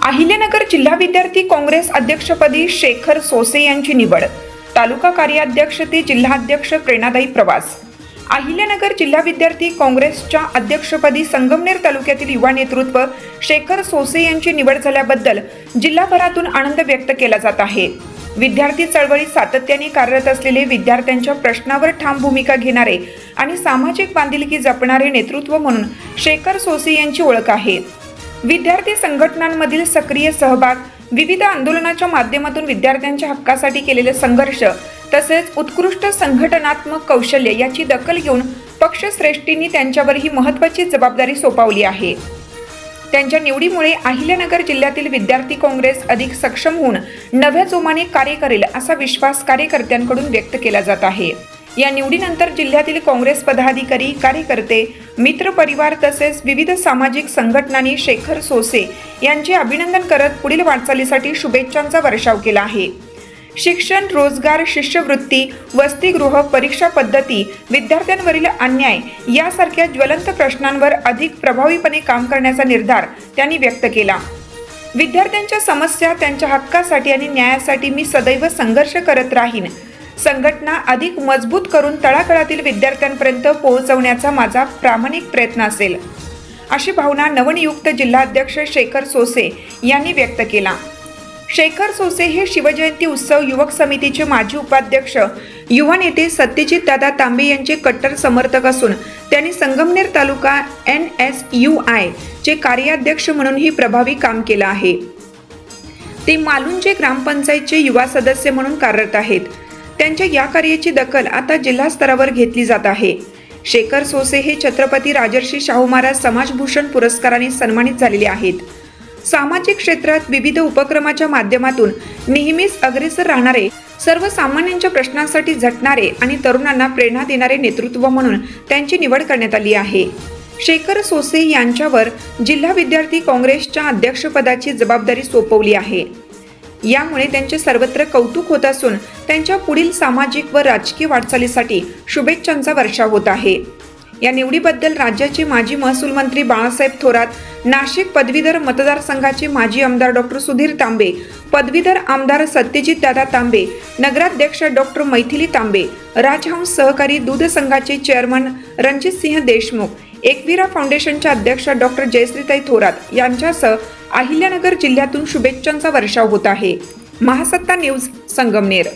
अहिल्यानगर जिल्हा विद्यार्थी काँग्रेस अध्यक्षपदी शेखर सोसे यांची निवड। तालुका कार्याध्यक्ष ते जिल्हाध्यक्ष प्रेरणादायी प्रवास। अहिल्यानगर जिल्हा विद्यार्थी काँग्रेसच्या अध्यक्षपदी संगमनेर तालुक्यातील युवा नेतृत्व शेखर सोसे यांची निवड झाल्याबद्दल जिल्हाभरातून आनंद व्यक्त केला जात आहे। विद्यार्थी चळवळीत सातत्याने कार्यरत असलेले, विद्यार्थ्यांच्या प्रश्नावर ठाम भूमिका घेणारे आणि सामाजिक बांधिलकी जपणारे नेतृत्व म्हणून शेखर सोसे यांची ओळख आहे। विद्यार्थी संघटनांमधील सक्रिय सहभाग, विविध आंदोलनाच्या माध्यमातून विद्यार्थ्यांच्या हक्कासाठी केलेले संघर्ष तसेच उत्कृष्ट संघटनात्मक कौशल्य याची दखल घेऊन पक्षश्रेष्ठींनी त्यांच्यावर ही महत्त्वाची जबाबदारी सोपवली आहे। त्यांच्या निवडीमुळे अहिल्यानगर जिल्ह्यातील विद्यार्थी काँग्रेस अधिक सक्षम होऊन नव्या जोमाने कार्य करेल असा विश्वास कार्यकर्त्यांकडून व्यक्त केला जात आहे। या निवडीनंतर जिल्ह्यातील काँग्रेस पदाधिकारी, कार्यकर्ते, मित्रपरिवार तसेच विविध सामाजिक संघटनांनी शेखर सोसे यांचे अभिनंदन करत पुढील वाटचालीसाठी शुभेच्छांचा वर्षाव केला आहे। शिक्षण, रोजगार, शिष्यवृत्ती, वसतिगृह, परीक्षा पद्धती, विद्यार्थ्यांवरील अन्याय यासारख्या ज्वलंत प्रश्नांवर अधिक प्रभावीपणे काम करण्याचा निर्धार त्यांनी व्यक्त केला। विद्यार्थ्यांच्या समस्या, त्यांच्या हक्कासाठी आणि न्यायासाठी मी सदैव संघर्ष करत राहीन। संघटना अधिक मजबूत करून तळागाळातील विद्यार्थ्यांपर्यंत पोहोचवण्याचा माझा प्रामाणिक प्रयत्न असेल, अशी भावना नवनियुक्त जिल्हाध्यक्ष शेखर सोसे यांनी व्यक्त केला। शेखर सोसे हे शिवजयंती उत्सव युवक समितीचे माजी उपाध्यक्ष, युवा नेते सत्यजित दादा तांबे यांचे कट्टर समर्थक असून त्यांनी संगमनेर तालुका NSUI चे कार्याध्यक्ष म्हणूनही प्रभावी काम केले आहे। ते मालुंजे ग्रामपंचायतचे युवा सदस्य म्हणून कार्यरत आहेत। त्यांच्या या कार्याची दखल आता जिल्हा स्तरावर घेतली जात आहे। शेखर सोसे हे छत्रपती राजर्षी शाहू महाराज समाजभूषण पुरस्काराने सन्मानित झालेले आहेत। सामाजिक क्षेत्रात विविध उपक्रमाच्या माध्यमातून नेहमीच अग्रेसर राहणारे, सर्वसामान्यांच्या प्रश्नांसाठी झटणारे आणि तरुणांना प्रेरणा देणारे नेतृत्व म्हणून त्यांची निवड करण्यात आली आहे। शेखर सोसे यांच्यावर जिल्हा विद्यार्थी काँग्रेसच्या अध्यक्षपदाची जबाबदारी सोपवली आहे। यामुळे त्यांचे सर्वत्र कौतुक होत असून त्यांच्या पुढील सामाजिक व राजकीय वाटचालीसाठी शुभेच्छांचा वर्षाव होत आहे। या निवडीबद्दल राज्याचे माजी महसूल मंत्री बाळासाहेब थोरात, नाशिक पदवीधर मतदारसंघाचे माजी आमदार डॉक्टर सुधीर तांबे, पदवीधर आमदार सत्यजित दादा तांबे, नगराध्यक्ष डॉक्टर मैथिली तांबे, राजहंस सहकारी दूध संघाचे चेअरमन रणजितसिंह देशमुख, एकविरा फाउंडेशनच्या अध्यक्ष डॉक्टर जयश्रीताई थोरात यांच्यासह अहिल्यानगर जिल्ह्यातून शुभेच्छांचा वर्षाव होत आहे। महासत्ता न्यूज, संगमनेर।